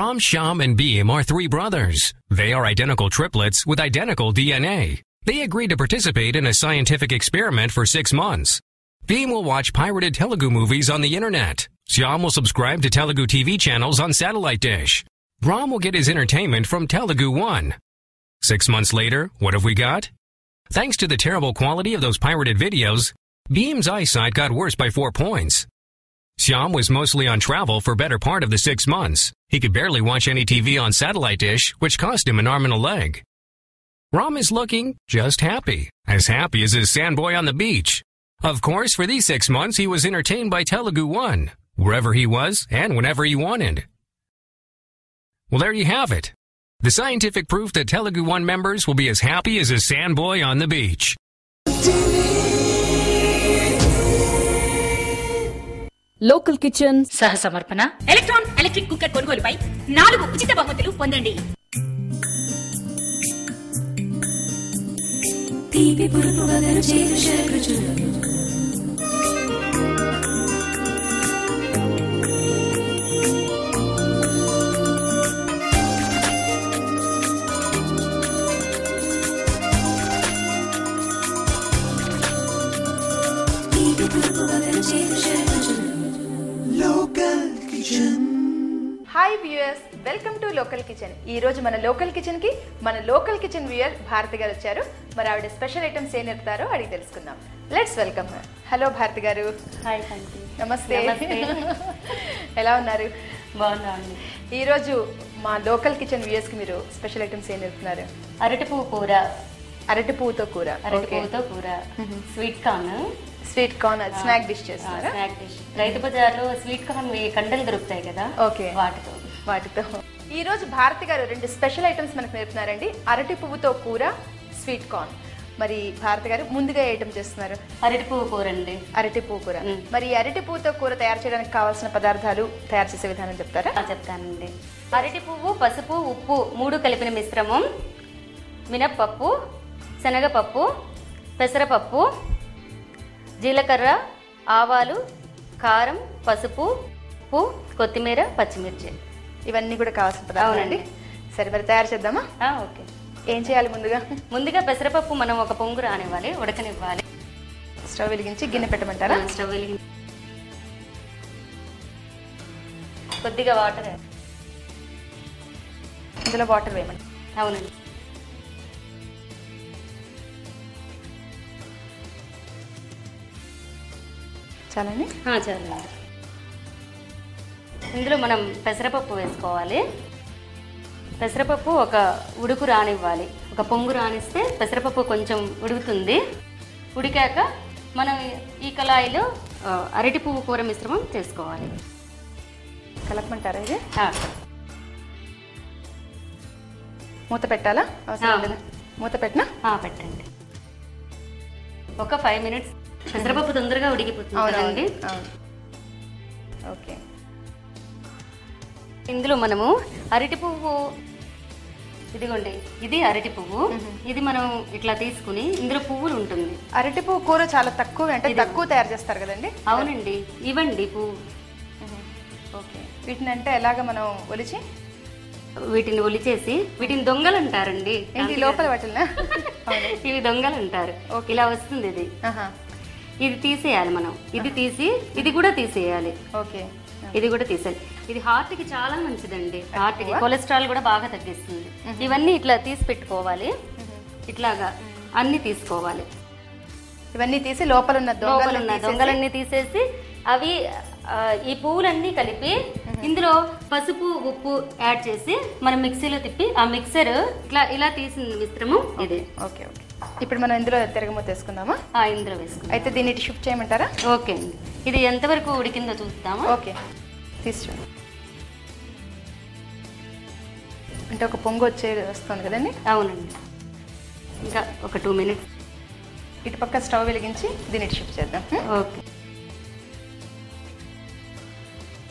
Ram, Shyam, and Beam are three brothers. They are identical triplets with identical DNA. They agreed to participate in a scientific experiment for 6 months. Beam will watch pirated Telugu movies on the internet. Shyam will subscribe to Telugu TV channels on satellite dish. Ram will get his entertainment from Telugu One. 6 months later, what have we got? Thanks to the terrible quality of those pirated videos, Beam's eyesight got worse by 4 points. Shyam was mostly on travel for better part of the 6 months. He could barely watch any TV on satellite dish, which cost him an arm and a leg. Ram is looking just happy as his sandboy on the beach. Of course, for these 6 months, he was entertained by Telugu One, wherever he was and whenever he wanted. Well, there you have it. The scientific proof that Telugu One members will be as happy as a sandboy on the beach. Local kitchen సహ సమర్పణ electron electric cooker కొనుగోలుపై 4 ఉచిత బహుమతులు పొందండి. తీపి పులుపు వగరు చేదు షర్రుచులు తీపి పులుపు వగరు చేదు షర్రుచులు local kitchen. Hi viewers, welcome to local kitchen. ఈ రోజు మన లోకల్ కిచెన్ కి మన లోకల్ కిచెన్ వ్యూయర్ భారతి గారు వచ్చారు. మరి ఆవిడ స్పెషల్ ఐటమ్స్ ఏం చెప్తారో అడిగి తెలుసుకుందాం. Let's welcome her. Hello Bharati garu. Hi thank you. నమస్తే. ఎలా ఉన్నారు? బాగున్నాను. ఈ రోజు మా లోకల్ కిచెన్ వ్యూయర్స్ కి మీరు స్పెషల్ ఐటమ్స్ ఏం చెప్తున్నారు? అరటి పువ్వు కూర. అరటి పువ్వుతో కూర. అరటి పువ్వుతో కూర. Sweet corn. Sweet corn snack dish చేస్తున్నారా? Snack dish. రైతు బజార్లో స్వీట్ కార్న్ కండలు దొరుకుతాయి కదా, ఓకే, వాటితో ఈ రోజు భారతి గారు 2 స్పెషల్ ఐటమ్స్ మనకు నేర్పుతున్నారండి. అరటి పువ్వుతో కూర, స్వీట్ కార్న్. మరి భారతి గారు ముందుగా ఏ ఐటమ్ చేస్తున్నారు? అరటి పువ్వు కూర అండి. అరటి పువ్వు కూర. మరి అరటి పువ్వుతో కూర తయారు చేయడానికి కావాల్సిన పదార్థాలు, తయారు చేసే విధానం చెప్తారా? చెప్తానండి. అరటి పువ్వు, పసుపు, ఉప్పు 3 కలిపిన మిశ్రమం, మినప్పప్పు, శనగపప్పు, పెసరపప్పు, జీలకర్ర, ఆవాలు, కారం, పసుపు, ఉప్పు, కొత్తిమీర, పచ్చిమిర్చి. ఇవన్నీ కూడా కావాల్సిన పదార్థాలు అండి. సరే, మరి తయారు చేద్దామా? ఓకే. ఏం చేయాలి? ముందుగా పెసరపప్పు మనం ఒక పొంగు రానివ్వాలి, ఉడకనివ్వాలి. స్టవ్ వెలిగించి గిన్నె పెట్టమంటారా? స్టవ్ వెలిగించి కొద్దిగా వాటర్, ఇందులో వాటర్ వేయమండి. అవునండి. చాలండి. చాలండి. ఇందులో మనం పెసరపప్పు వేసుకోవాలి. పెసరపప్పు ఒక ఉడుకు రానివ్వాలి, ఒక పొంగు రానిస్తే పెసరపప్పు కొంచెం ఉడుకుతుంది. ఉడికాక మనం ఈ కళాయిలో అరటి పువ్వు కూర మిశ్రమం చేసుకోవాలి. కలపమంటారా? ఇది మూత పెట్టాలా? మూత పెట్టినా? పెట్టండి. ఒక 5 మినిట్స్. పెసరపప్పు తొందరగా ఉడికిపోతుంది. ఓకే. ఇందులో మనము అరటి పువ్వు, ఇదిగోండి, ఇది అరటి పువ్వు. ఇది మనం ఇట్లా తీసుకుని ఇందులో పువ్వులు ఉంటుంది. అరటి పువ్వు కూర చాలా తక్కువ, అంటే తక్కువ తయారు చేస్తారు కదండి? అవునండి. ఇవ్వండి పువ్వు. ఓకే. వీటిని అంటే ఎలాగ మనం ఒలిచి, వీటిని ఒలిచేసి వీటిని దొంగలు అంటారండి. లోపల వాటిల్నా? ఇవి దొంగలు అంటారు. ఇలా వస్తుంది ఇది. ఇది తీసేయాలి మనం. ఇది తీసి ఇది కూడా తీసేయాలి. ఓకే. ఇది కూడా తీసేయాలి. ఇది హార్ట్ కి చాలా మంచిదండి. హార్ట్ కి కొలెస్ట్రాల్ కూడా బాగా తగ్గిస్తుంది. ఇవన్నీ ఇట్లా తీసి పెట్టుకోవాలి. ఇట్లాగా అన్ని తీసుకోవాలి. ఇవన్నీ తీసి లోపల ఉన్న దొంగలన్నీ తీసేసి అవి ఈ పువ్వులన్నీ కలిపి ఇందులో పసుపు, ఉప్పు యాడ్ చేసి మనం మిక్సీలో తిప్పి ఆ మిక్సర్ ఇలా తీసిన మిశ్రమం ఇది. ఓకే. ఓకే. ఇప్పుడు మనం ఇందులో తిరగమూత వేసుకుందామా? ఇందులో వేసుకుందాం. అయితే దీన్ని షిఫ్ట్ చేయమంటారా? ఓకే అండి. ఇది ఎంతవరకు ఉడికిందో చూస్తామా? ఓకే, తీసుకోండి. అంటే ఒక పొంగు వస్తుంది కదండి? అవునండి. ఇంకా ఒక 2 మినిట్స్. ఇటు పక్క స్టవ్ వెలిగించి దీన్ని షిఫ్ట్ చేద్దాం. ఓకే.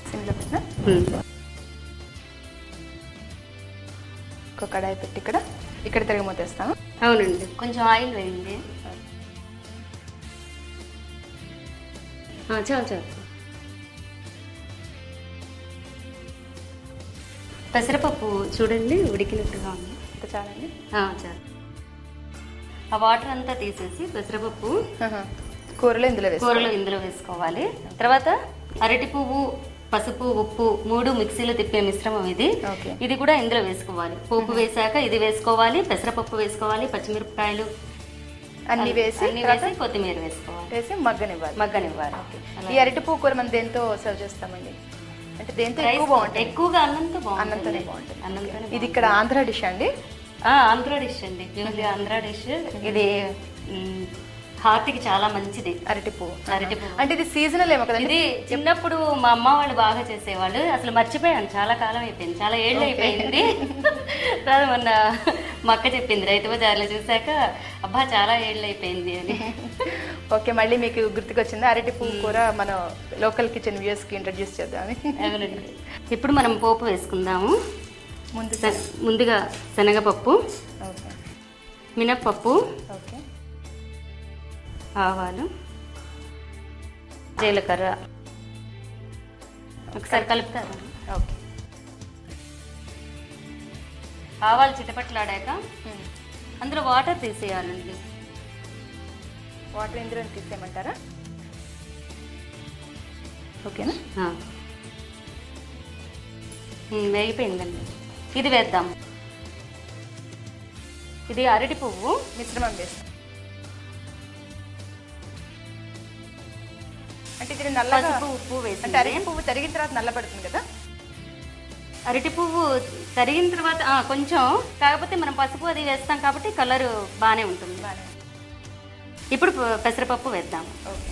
సిమ్లో పెట్టినా ఒక కడాయి పెట్టి ఇక్కడ తిరగమూత వేస్తాము. అవునండి. కొంచెం ఆయిల్ వేయండి. చాలు. పెసరపప్పు చూడండి ఉడికినట్టుగా ఉంది. ఇంకా చాలండి. చాలు. ఆ వాటర్ అంతా తీసేసి పెసరపప్పు కూరలో ఇందులో వేసుకోవాలి. తర్వాత అరటి పువ్వు, పసుపు, ఉప్పు 3 మిక్సీలో తిప్పే మిశ్రమం ఇది. ఇది కూడా ఇందులో వేసుకోవాలి. పోపు వేసాక ఇది వేసుకోవాలి, పెసరపప్పు వేసుకోవాలి, పచ్చిమిరపకాయలు అన్ని వేసి కొత్తిమీర వేసుకోవాలి, మగ్గనివ్వాలి. ఈ అరటి పువ్వు కూర మనం దేంతో సర్వ్ చేస్తామండి? అంటే దేంతో ఎక్కువగా అన్నంతోనే బాగుంటుంది. ఇది ఇక్కడ ఆంధ్ర డిష్ అండి. ఆంధ్ర డిష్ అండి, ప్యూర్లీ ఆంధ్ర డిష్. ఇది హార్ట్ కి చాలా మంచిది అరటి పువ్వు. అంటే ఇది సీజనల్ ఏమో కదా. ఇది చిన్నప్పుడు మా అమ్మ వాళ్ళు బాగా చేసేవాళ్ళు. అసలు మర్చిపోయాను, చాలా కాలం అయిపోయింది, చాలా ఏళ్ళు అయిపోయింది. మొన్న మా అక్క చెప్పింది రైతు బజార్లో చూసాక, అబ్బా చాలా ఏళ్ళు అయిపోయింది అని. ఓకే, మళ్ళీ మీకు గుర్తుకొచ్చింది అరటి పువ్వు కూర మన లోకల్ కిచెన్ వ్యూయర్స్ కి ఇంట్రడ్యూస్ చేద్దామని. ఇప్పుడు మనం పోపు వేసుకుందాము. ముందుగా శనగపప్పు, మినప్పప్పు, ఆవాలు, జీలకర్ర ఒకసారి కలుపుతారు. ఆవాలు చిటపట్లాడాక అందులో వాటర్ తీసేయాలండి. వాటర్ ఇందులో తీసేయమంటారా? ఓకేనా? వేగిపోయిందండి. ఇది వేద్దాం. ఇది అరటి పువ్వు మిశ్రమం వేస్తాం. అంటే ఇది నల్లగా ఉప్పు వేసి, అంటే అరటి పువ్వు తరిగిన తర్వాత నల్లబడుతుంది కదా. అరటి పువ్వు తరిగిన తర్వాత కొంచెం, కాకపోతే మనం పసుపు అది వేస్తాం కాబట్టి కలర్ బాగానే ఉంటుంది. ఇప్పుడు పెసరపప్పు వేద్దాం. ఓకే,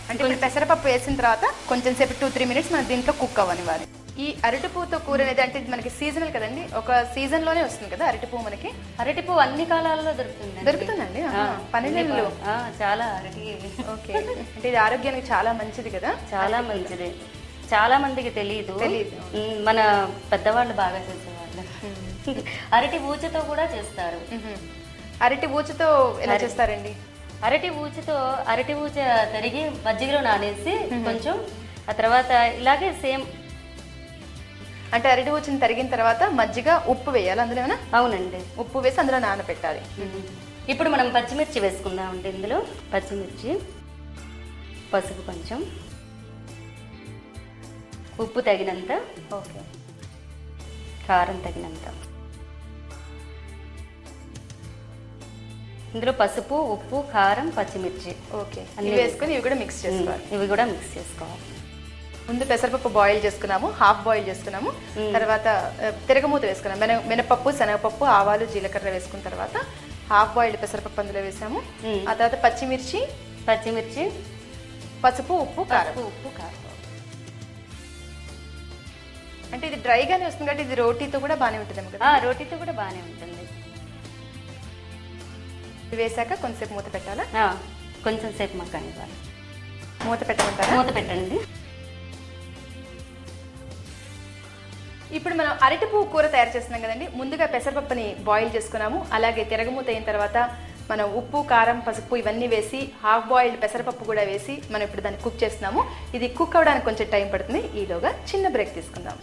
అంటే ఇప్పుడు పెసరపప్పు వేసిన తర్వాత కొంచెం సేపు 2-3 మినిట్స్ మనం దీంట్లో కుక్ అవ్వనివ్వాలి. ఈ అరటి పువ్వుతో కూర అనేది అంటే మనకి సీజనల్ కదండి, ఒక సీజన్ లోనే వస్తుంది కదా అరటి పువ్వు. మనకి అరటి పువ్వు అన్ని కాలాల్లో దొరుకుతుందండి. 12 నెలలు చాలా అరటి. ఓకే, అంటే ఇది ఆరోగ్యానికి చాలా మంచిది కదా. చాలా మంచిది, చాలా మందికి తెలియదు. మన పెద్దవాళ్ళు బాగా చేసేవాళ్ళు. అరటి ఊచతో కూడా చేస్తారు. అరటి ఊచతో ఎలా చేస్తారండి? అరటి ఊచ తరిగి మజ్జిగలో నానేసి కొంచెం, ఆ తర్వాత ఇలాగే సేమ్. అంటే అరటి ఊచిని తరిగిన తర్వాత మజ్జిగ, ఉప్పు వేయాలి అందులోనా? అవునండి, ఉప్పు వేసి అందులో నానబెట్టాలి. ఇప్పుడు మనం పచ్చిమిర్చి వేసుకుందామండి. ఇందులో పచ్చిమిర్చి, పసుపు కొంచెం, ఉప్పు తగినంత, ఓకే, కారం తగినంత. ఇందులో పసుపు, ఉప్పు, కారం, పచ్చిమిర్చి ఓకే అన్ని వేసుకుని ఇవి కూడా మిక్స్ చేసుకోవాలి. ముందు పెసరపప్పు బాయిల్ చేసుకున్నాము, హాఫ్ బాయిల్ చేసుకున్నాము. తర్వాత తిరగమూత వేసుకున్నాము. మినపప్పు, శనగపప్పు, ఆవాలు, జీలకర్ర వేసుకున్న తర్వాత హాఫ్ బాయిల్డ్ పెసరపప్పు అందులో వేసాము. ఆ తర్వాత పచ్చిమిర్చి, పసుపు, ఉప్పు, కారం. అంటే ఇది డ్రైగానే వస్తుంది కాబట్టి ఇది రోటీతో కూడా బాగానే ఉంటుంది కదా. రోటీతో కూడా బాగానే ఉంటుంది. ఇది వేసాక కొంచెంసేపు మూత పెట్టాలా? కొంచెం సేపు మగ్గనివ్వాలి. మూత పెట్టమంటారా? మూత పెట్టండి. ఇప్పుడు మనం అరటి పువ్వు కూర తయారు చేస్తున్నాం కదండి. ముందుగా పెసరపప్పుని బాయిల్ చేసుకున్నాము. అలాగే తిరగమూత అయిన తర్వాత మనం ఉప్పు, కారం, పసుపు ఇవన్నీ వేసి హాఫ్ బాయిల్డ్ పెసరపప్పు కూడా వేసి మనం ఇప్పుడు దాన్ని కుక్ చేస్తున్నాము. ఇది కుక్ అవ్వడానికి కొంచెం టైం పడుతుంది. ఈలోగా చిన్న బ్రేక్ తీసుకుందాం.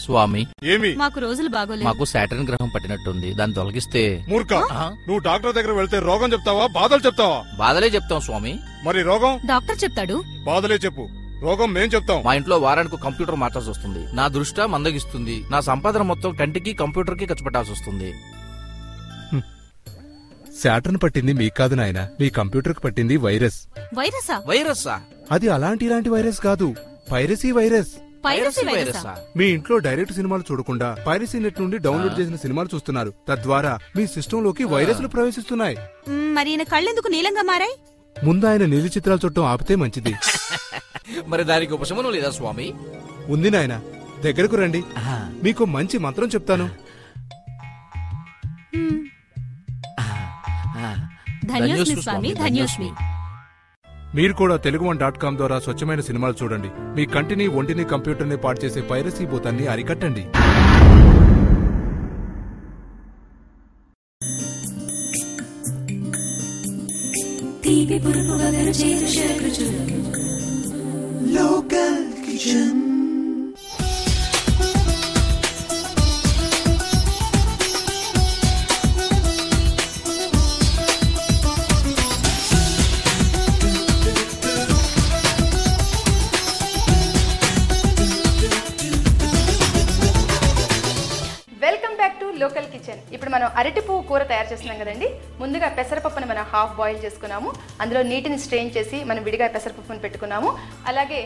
స్వామి, ఏమి మాకు రోజులు బాగోలేదు. మాకు సాటర్న్ గ్రహం పట్టినట్టుంది, దాన్ని తొలగిస్తే. మూర్ఖ, నువ్వు డాక్టర్ దగ్గర వెళ్తే రోగం చెప్తావా, బాధలు చెప్తావా? బాధలే చెప్తాం స్వామి. మరి రోగం? డాక్టర్ చెప్తాడు. బాధలే చెప్పు, రోగం మేం చెప్తాం. మా ఇంట్లో వారానికి కంప్యూటర్ మార్చాల్సి వస్తుంది. నా దృష్టి మందగిస్తుంది. నా సంపాదన మొత్తం కంటికి, కంప్యూటర్ కి ఖర్చు పెట్టాల్సి వస్తుంది. శాటర్న్ పట్టింది మీకు కాదు నాయన, మీ కంప్యూటర్ కి పట్టింది వైరస్. వైరసా? వైరస్సా? అది అలాంటి ఇలాంటి వైరస్ కాదు, పైరసీ వైరస్. పైరసీ వైరసా? మీ ఇంట్లో డైరెక్ట్ సినిమాలు చూడకుండా పైరసీ నెట్ నుండి డౌన్లోడ్ చేసిన సినిమాలు చూస్తున్నారు. తద్వారా మీ సిస్టంలోకి వైరస్లు ప్రవేశిస్తున్నాయి. మరి ఈయన కళ్ళెందుకు నీలంగా మారాయి? ముందు ఆయన నీలి చిత్రాలు చూడటం ఆపితే మంచిది. మరి దానికి ఉపశమనం లేదా స్వామి? ఉంది నాయన, దగ్గరకు రండి, మీకు మంచి మంత్రం చెప్తాను. ధన్యోస్మి స్వామి, ధన్యోస్మి. మీరు కూడా తెలుగు1.com ద్వారా స్వచ్ఛమైన సినిమాలు చూడండి. మీ కంటిని, ఒంటిని, కంప్యూటర్ని పాడు చేసే పైరసీ భూతాన్ని అరికట్టండి. Local kitchen. Welcome back to local kitchen. ఇప్పుడు మనం అరటి పువ్వు కూర తయారు చేస్తున్నాం కదండి. ముందుగా పెసరపప్పుని మనం హాఫ్ బాయిల్ చేసుకున్నాము. అందులో నీటిని స్ట్రెయిన్ చేసి మనం విడిగా పెసరపప్పుని పెట్టుకున్నాము. అలాగే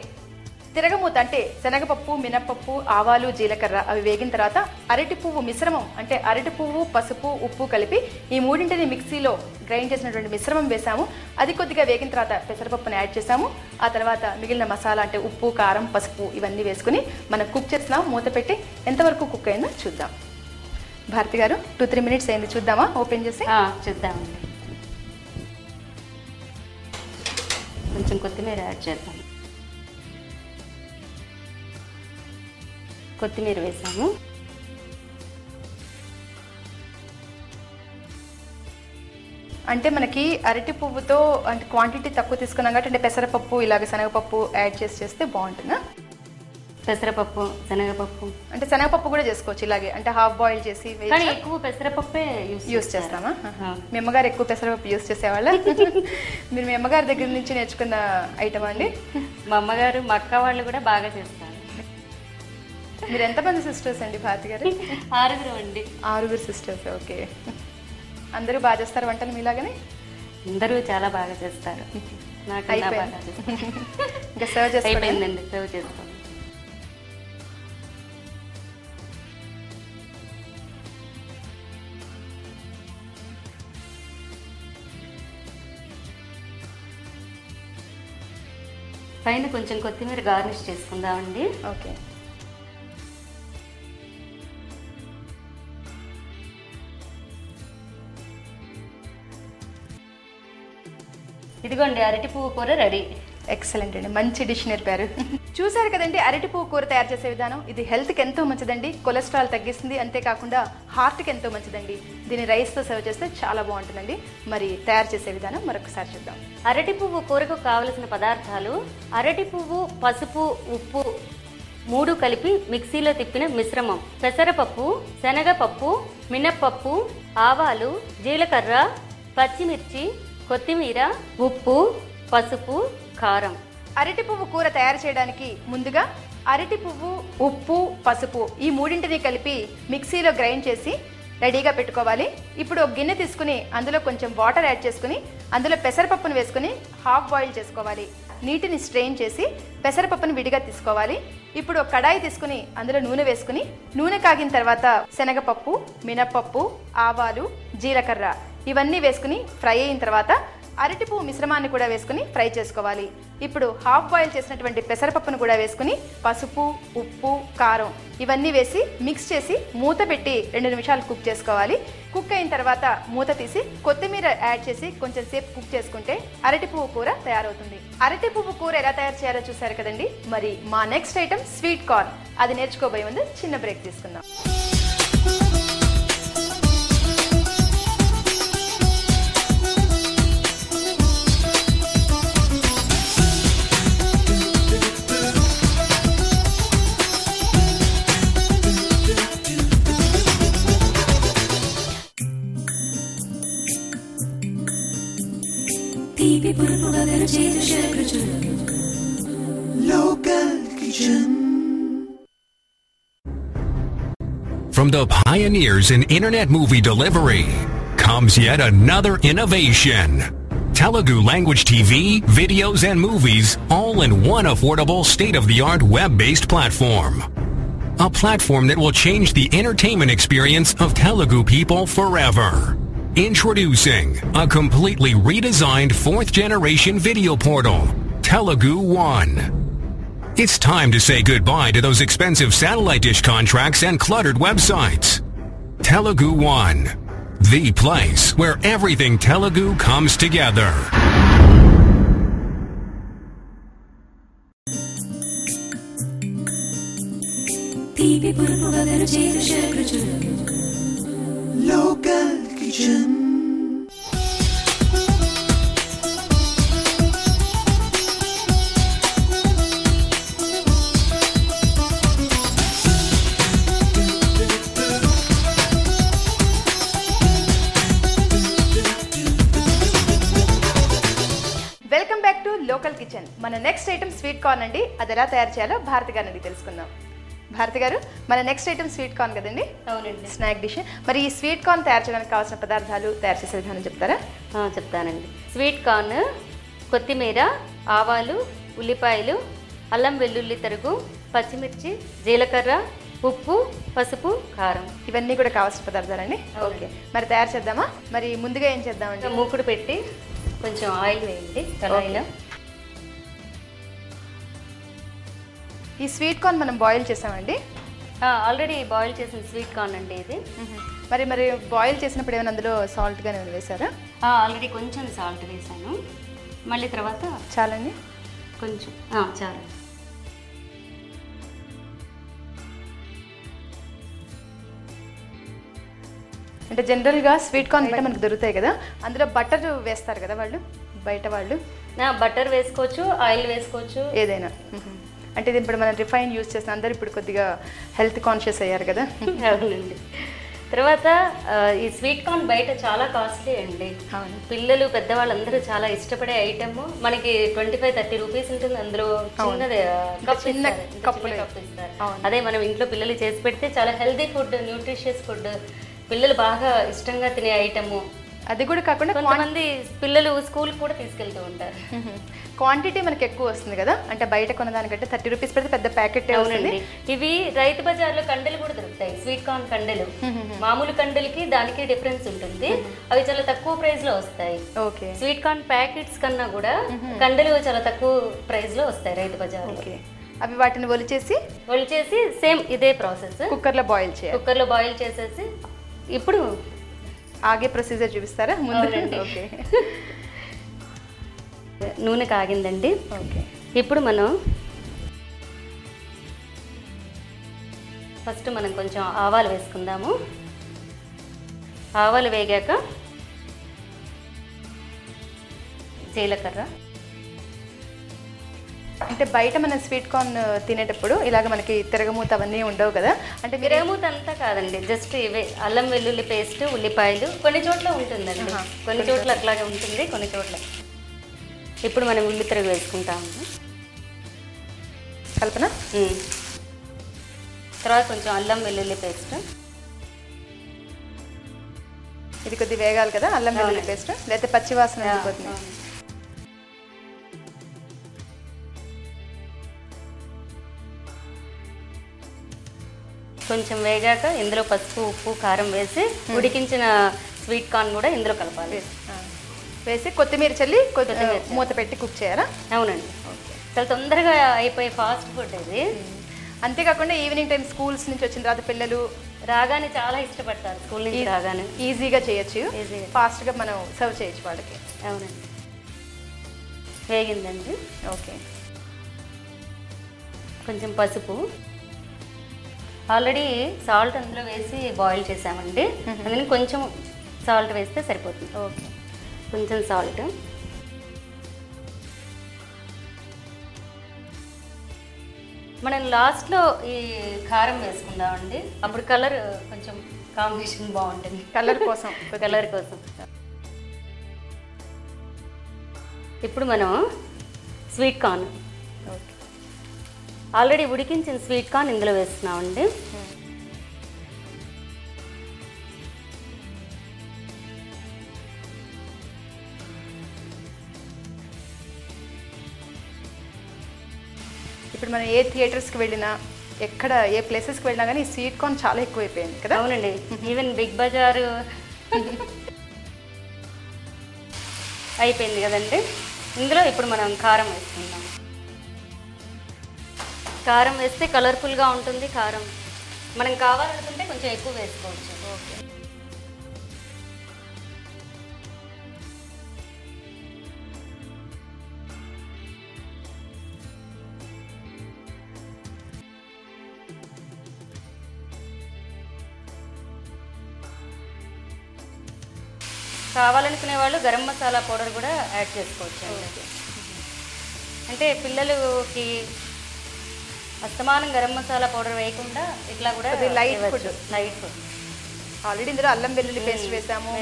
తిరగమూత అంటే శనగపప్పు, మినప్పప్పు, ఆవాలు, జీలకర్ర అవి వేగిన తర్వాత అరటి పువ్వు మిశ్రమం అంటే అరటి పువ్వు, పసుపు, ఉప్పు కలిపి ఈ మూడింటిని మిక్సీలో గ్రైండ్ చేసినటువంటి మిశ్రమం వేసాము. అది కొద్దిగా వేగిన తర్వాత పెసరపప్పుని యాడ్ చేసాము. ఆ తర్వాత మిగిలిన మసాలా అంటే ఉప్పు, కారం, పసుపు ఇవన్నీ వేసుకుని మనం కుక్ చేస్తున్నాము. మూత పెట్టి ఎంతవరకు కుక్ అయిందో చూద్దాం. భారతి గారు 2-3 minutes అయింది, చూద్దామా ఓపెన్ చేసి? చూద్దామండి. కొంచెం కొత్తిమీర యాడ్ చేద్దాం. కొత్తిమీర వేసాము. అంటే మనకి అరటి పువ్వుతో అంటే క్వాంటిటీ తక్కువ తీసుకున్నాం కాబట్టి అంటే పెసరపప్పు ఇలాగ శనగపప్పు యాడ్ చేస్తే బాగుంటుందా? పెసరపప్పు, శనగపప్పు అంటే శనగపప్పు కూడా చేసుకోవచ్చు ఇలాగే, అంటే హాఫ్ బాయిల్ చేసి ఎక్కువ పెసరపప్పే యూస్ చేస్తామా? మీ అమ్మగారు ఎక్కువ పెసరపప్పు యూస్ చేసేవాళ్ళ? మీరు మీ అమ్మగారి దగ్గర నుంచి నేర్చుకున్న ఐటమ్ అండి? మా అమ్మగారు, మా అక్క వాళ్ళు కూడా బాగా చేస్తారు. మీరు ఎంతమంది సిస్టర్స్ అండి భారతి గారు? 6 అండి. 6 సిస్టర్స్. ఓకే, అందరూ బాగా చేస్తారు వంటలు మీలాగనే? అందరూ చాలా బాగా చేస్తారు. ఇంకా సర్వ్ చేసుకోండి. సర్వ్ చేసుకోండి. పైన కొంచెం కొత్తిమీర గార్నిష్ చేసుకుందామండి. ఓకే, ఇదిగోండి అరటి పువ్వు కూర రెడీ. ఎక్సలెంట్ అండి, మంచి డిష్ నేర్పారు. చూసారు కదండి అరటి పువ్వు కూర తయారు చేసే విధానం. ఇది హెల్త్కి ఎంతో మంచిదండి, కొలెస్ట్రాల్ తగ్గిస్తుంది, అంతేకాకుండా హార్ట్కి ఎంతో మంచిదండి. దీన్ని రైస్తో సర్వ్ చేస్తే చాలా బాగుంటుందండి. మరి తయారు చేసే విధానం మరొకసారి చూద్దాం. అరటి పువ్వు కూరకు కావలసిన పదార్థాలు: అరటి పువ్వు, పసుపు, ఉప్పు 3 కలిపి మిక్సీలో తిప్పిన మిశ్రమం, పెసరపప్పు, శనగపప్పు, మినప్పప్పు, ఆవాలు, జీలకర్ర, పచ్చిమిర్చి, కొత్తిమీర, ఉప్పు, పసుపు, కారం. అరటి పువ్వు కూర తయారు చేయడానికి ముందుగా అరటి పువ్వు, ఉప్పు, పసుపు ఈ మూడింటిని కలిపి మిక్సీలో గ్రైండ్ చేసి రెడీగా పెట్టుకోవాలి. ఇప్పుడు ఒక గిన్నె తీసుకుని అందులో కొంచెం వాటర్ యాడ్ చేసుకుని అందులో పెసరపప్పును వేసుకుని హాఫ్ బాయిల్ చేసుకోవాలి. నీటిని స్ట్రెయిన్ చేసి పెసరపప్పును విడిగా తీసుకోవాలి. ఇప్పుడు ఒక కడాయి తీసుకుని అందులో నూనె వేసుకుని నూనె కాగిన తర్వాత శనగపప్పు, మినప్పప్పు, ఆవాలు, జీలకర్ర ఇవన్నీ వేసుకుని ఫ్రై అయిన తర్వాత అరటి పువ్వు మిశ్రమాన్ని కూడా వేసుకుని ఫ్రై చేసుకోవాలి. ఇప్పుడు హాఫ్ బాయిల్ చేసినటువంటి పెసరపప్పును కూడా వేసుకుని పసుపు, ఉప్పు, కారం ఇవన్నీ వేసి మిక్స్ చేసి మూత పెట్టి 2 నిమిషాలు కుక్ చేసుకోవాలి. కుక్ అయిన తర్వాత మూత తీసి కొత్తిమీర యాడ్ చేసి కొంచెం సేపు కుక్ చేసుకుంటే అరటి పువ్వు కూర తయారవుతుంది. అరటి పువ్వు కూర ఎలా తయారు చేయాలో చూసారు కదండి. మరి మా నెక్స్ట్ ఐటమ్ స్వీట్ కార్న్, అది నేర్చుకోబోయే ముందు చిన్న బ్రేక్ తీసుకుందాం. Local Kitchen. From the pioneers in internet movie delivery comes yet another innovation. Telugu language TV, videos, and movies all in one affordable, state-of-the-art web-based platform. A platform that will change the entertainment experience of Telugu people forever. Introducing a completely redesigned 4th-generation video portal, Telugu One. It's time to say goodbye to those expensive satellite dish contracts and cluttered websites. Telugu One. The place where everything Telugu comes together. తీపి పురుపు వగరు చేరు షడ్రుచులు local kitchen. Welcome back to local kitchen. మన next item sweet corn అండి. అది ఎలా తయారు చేయాలో భారతి గారిని అడిగి తెలుసుకుందాం. భారతి గారు, మన నెక్స్ట్ ఐటమ్ స్వీట్ కార్న్ కదండి? అవునండి. Snack dish. మరి ఈ స్వీట్ కార్న్ తయారు చేయడానికి కావాల్సిన పదార్థాలు, తయారు చేసే విధానం చెప్తారా? చెప్తానండి. స్వీట్ కార్న్, కొత్తిమీర, ఆవాలు, ఉల్లిపాయలు, అల్లం వెల్లుల్లి తరుగు, పచ్చిమిర్చి, జీలకర్ర, ఉప్పు, పసుపు, కారం, ఇవన్నీ కూడా కావాల్సిన పదార్థాలండి. ఓకే, మరి తయారు చేద్దామా? మరి ముందుగా ఏం చేద్దామండి? మూకుడు పెట్టి కొంచెం ఆయిల్ వేయండి కడాయిలో. ఈ స్వీట్ కార్న్ మనం బాయిల్ చేసామండి. ఆల్రెడీ బాయిల్ చేసిన స్వీట్ కార్న్ అండి ఇది. మరి బాయిల్ చేసినప్పుడు ఏమైనా అందులో సాల్ట్ గానే వేసారా? ఆల్రెడీ కొంచెం సాల్ట్ వేసాను. మళ్ళీ తర్వాత చాలండి, కొంచెం చాలు. అంటే జనరల్గా స్వీట్ కార్న్ బయట మనకు దొరుకుతాయి కదా, అందులో బటర్ వేస్తారు కదా వాళ్ళు, బయట వాళ్ళు. బటర్ వేసుకోవచ్చు, ఆయిల్ వేసుకోవచ్చు, ఏదైనా. అంటే ఇది ఇప్పుడు మనం రిఫైన్ యూజ్ చేస్తాం, అందరూ ఇప్పుడు కొద్దిగా హెల్త్ కాన్షియస్ అయ్యారు కదా. అవునండి. తర్వాత ఈ స్వీట్ కార్న్ బయట చాలా కాస్ట్లీ అండి. పిల్లలు పెద్దవాళ్ళందరూ చాలా ఇష్టపడే ఐటమ్. మనకి 25-30 రూపీస్ ఉంటుంది. అందులో చిన్నది చిన్న కప్పు ఇస్తారు. అదే మనం ఇంట్లో పిల్లలు చేసి పెడితే చాలా హెల్తీ ఫుడ్, న్యూట్రిషియస్ ఫుడ్, పిల్లలు బాగా ఇష్టంగా తినే ఐటమ్. అది కూడా కాకుండా కొంతమంది పిల్లలు స్కూల్ కూడా తీసుకెళ్తూ ఉంటారు. క్వాంటిటీ మనకి ఎక్కువ వస్తుంది కదా, అంటే బయట కొనదానికంటే 30 రూపీస్ పెడితే పెద్ద ప్యాకెట్. అవునండి. ఇవి రైతు బజార్లో కండలు కూడా దొరుకుతాయి, స్వీట్ కార్న్ కండలు. మామూలు కండలకి దానికి డిఫరెన్స్ ఉంటుంది. అవి చాలా తక్కువ ప్రైస్ లో వస్తాయి. ఓకే. స్వీట్ కార్న్ ప్యాకెట్స్ కన్నా కూడా కండలు చాలా తక్కువ ప్రైస్ లో వస్తాయి రైతు బజార్లో. అవి వాటిని ఒలిచేసి సేమ్ ఇదే ప్రాసెస్ కుక్కర్లో బాయిల్ చేయాలి. కుక్కర్లో బాయిల్ చేసేసి ఇప్పుడు ఆగే ప్రొసీజర్ చూపిస్తారా ముందు? ఓకే. నూనె కాగిందండి. ఓకే. ఇప్పుడు మనం ఫస్ట్ కొంచెం ఆవాలు వేసుకుందాము. ఆవాలు వేగాక జీలకర్ర. అంటే బయట మన స్వీట్ కార్న్ తినేటప్పుడు ఇలాగ మనకి తిరగమూత అవన్నీ ఉండవు కదా, అంటే తిరగమూత అంతా కాదండి, జస్ట్ ఇవే అల్లం వెల్లుల్లి పేస్ట్, ఉల్లిపాయలు. కొన్ని చోట్ల ఉంటుందండి, కొన్ని చోట్ల అట్లాగే ఉంటుంది, కొన్ని చోట్ల. ఇప్పుడు మనం ఉల్లి తిరగ వేసుకుంటాము కల్పన. తర్వాత కొంచెం అల్లం వెల్లుల్లి పేస్ట్. ఇది కొద్ది వేగాలి కదా అల్లం వెల్లుల్లి పేస్ట్, లేకపోతే పచ్చివాసన వెళ్ళిపోతుంది. కొంచెం వేగాక ఇందులో పసుపు, ఉప్పు, కారం వేసి ఉడికించిన స్వీట్ కార్న్ కూడా ఇందులో కలపాలి. వేసి కొత్తిమీర చల్లి మూత పెట్టి కుక్ చేయాలా? అవునండి. చాలా తొందరగా అయిపోయి ఫాస్ట్ ఫుడ్ ఇది. అంతేకాకుండా ఈవినింగ్ టైం స్కూల్స్ నుంచి వచ్చిన తర్వాత పిల్లలు రాగానే చాలా ఇష్టపడతారు. స్కూల్ నుంచి రాగానే ఈజీగా చేయొచ్చు, ఫాస్ట్గా మనం సర్వ్ చేయొచ్చు వాళ్ళకి. అవునండి. వేగిందండి. ఓకే. కొంచెం పసుపు, ఆల్రెడీ సాల్ట్ అందులో వేసి బాయిల్ చేసామండి, అందుకని కొంచెం సాల్ట్ వేస్తే సరిపోతుంది. ఓకే. కొంచెం సాల్ట్. మనం లాస్ట్లో ఈ కారం వేసుకుందామండి, అప్పుడు కలర్ కొంచెం కాంబినేషన్ బాగుంటుంది. కలర్ కోసం. ఇప్పుడు మనం స్వీట్ కార్న్, ఆల్రెడీ ఉడికించిన స్వీట్ కార్న్ ఇందులో వేస్తున్నామండి. ఇప్పుడు మనం ఏ థియేటర్స్కి వెళ్ళినా ఎక్కడ ఏ ప్లేసెస్కి వెళ్ళినా కానీ స్వీట్ కార్న్ చాలా ఎక్కువైపోయింది కదా. అవునండి, ఈవెన్ బిగ్ బజారు అయిపోయింది కదండి. ఇందులో ఇప్పుడు మనం కారం వేసుకుందాం. కారం వేస్తే కలర్ఫుల్గా ఉంటుంది. కారం మనం కావాలనుకుంటే కొంచెం ఎక్కువ వేసుకోవచ్చు. ఓకే, కావాలనుకునే వాళ్ళు గరం మసాలా పౌడర్ కూడా యాడ్ చేసుకోవచ్చు. అంటే పిల్లలకి అస్తమానం గరం మసాలా పౌడర్ వేయకుండా ఇట్లా కూడా లైట్ ఫుడ్. ఆల్రెడీ ఇందులో అల్లం వెల్లుల్లి పేస్ట్ వేసాము.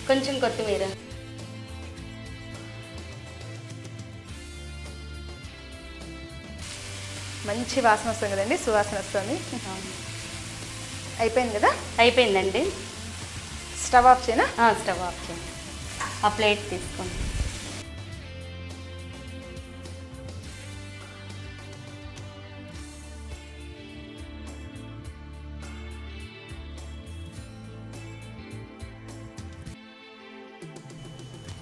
కొంచెం కొత్తిమీర, మంచి వాసన వస్తుంది కదండి, సువాసన వస్తుంది. అయిపోయింది కదా. అయిపోయిందండి. స్టవ్ ఆఫ్ చేయనా? స్టవ్ ఆఫ్ చేయండి. ఆ ప్లేట్ తీసుకోండి.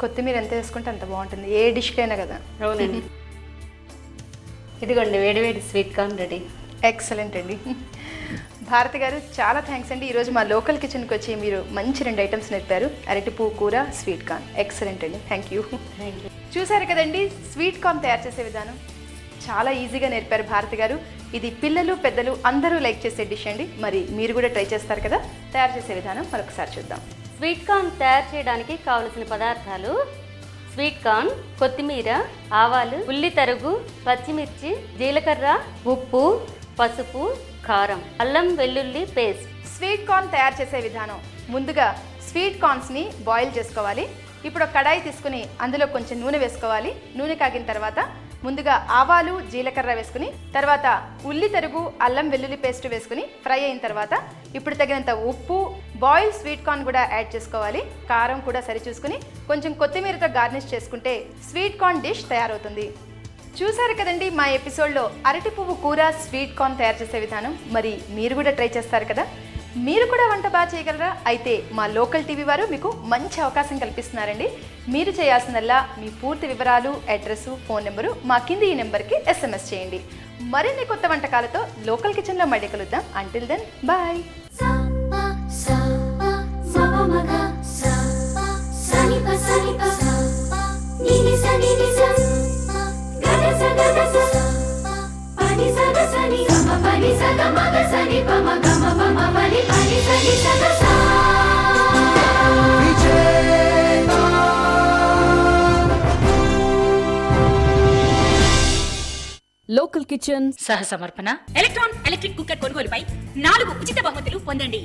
కొత్తిమీర ఎంత వేసుకుంటే అంత బాగుంటుంది ఏ డిష్కైనా కదా. అవునండి. ఇదిగోండి వేడివేడి స్వీట్ కార్న్ రెడీ. ఎక్సలెంట్ అండి. భారతి గారు చాలా థ్యాంక్స్ అండి. ఈరోజు మా లోకల్ కిచెన్కి వచ్చి మీరు మంచి 2 ఐటమ్స్ నేర్పారు, అరటిపువ్వు కూర, స్వీట్ కార్న్. ఎక్సలెంట్ అండి, థ్యాంక్ యూ. చూసారు కదండి స్వీట్ కార్న్ తయారు చేసే విధానం, చాలా ఈజీగా నేర్పారు భారతి గారు. ఇది పిల్లలు పెద్దలు అందరూ లైక్ చేసే డిష్ అండి. మరి మీరు కూడా ట్రై చేస్తారు కదా. తయారు చేసే విధానం మరొకసారి చూద్దాం. స్వీట్ కార్న్ తయారు చేయడానికి కావలసిన పదార్థాలు: స్వీట్ కార్న్, కొత్తిమీర, ఆవాలు, ఉల్లి తరుగు, పచ్చిమిర్చి, జీలకర్ర, ఉప్పు, పసుపు, కారం, అల్లం వెల్లుల్లి పేస్ట్. స్వీట్ కార్న్ తయారు చేసే విధానం: ముందుగా స్వీట్ కార్న్స్ని బాయిల్ చేసుకోవాలి. ఇప్పుడు ఒక కడాయి తీసుకుని అందులో కొంచెం నూనె వేసుకోవాలి. నూనె కాగిన తర్వాత ముందుగా ఆవాలు, జీలకర్ర వేసుకుని తర్వాత ఉల్లి తరుగు, అల్లం వెల్లుల్లి పేస్ట్ వేసుకుని ఫ్రై అయిన తర్వాత ఇప్పుడు తగినంత ఉప్పు, బాయిల్ స్వీట్ కార్న్ కూడా యాడ్ చేసుకోవాలి. కారం కూడా సరి చూసుకుని కొంచెం కొత్తిమీరతో గార్నిష్ చేసుకుంటే స్వీట్ కార్న్ డిష్ తయారవుతుంది. చూసారు కదండి మా ఎపిసోడ్లో అరటి పువ్వు కూర, స్వీట్ కార్న్ తయారు చేసే విధానం. మరి మీరు కూడా ట్రై చేస్తారు కదా. మీరు కూడా వంట బాగా చేయగలరా? అయితే మా లోకల్ టీవీ వారు మీకు మంచి అవకాశం కల్పిస్తున్నారండి. మీరు చేయాల్సిందల్లా మీ పూర్తి వివరాలు, అడ్రస్, ఫోన్ నెంబరు మా కింది ఈ నెంబర్కి SMS చేయండి. మరిన్ని కొత్త వంటకాలతో లోకల్ కిచెన్లో మళ్ళీ కలుద్దాం. Until then bye. Local kitchen సహ సమర్పణ ఎలక్ట్రాన్ ఎలక్ట్రిక్ కుక్కర్ కొనుగోలుపై 4 ఉచిత బహుమతులు పొందండి.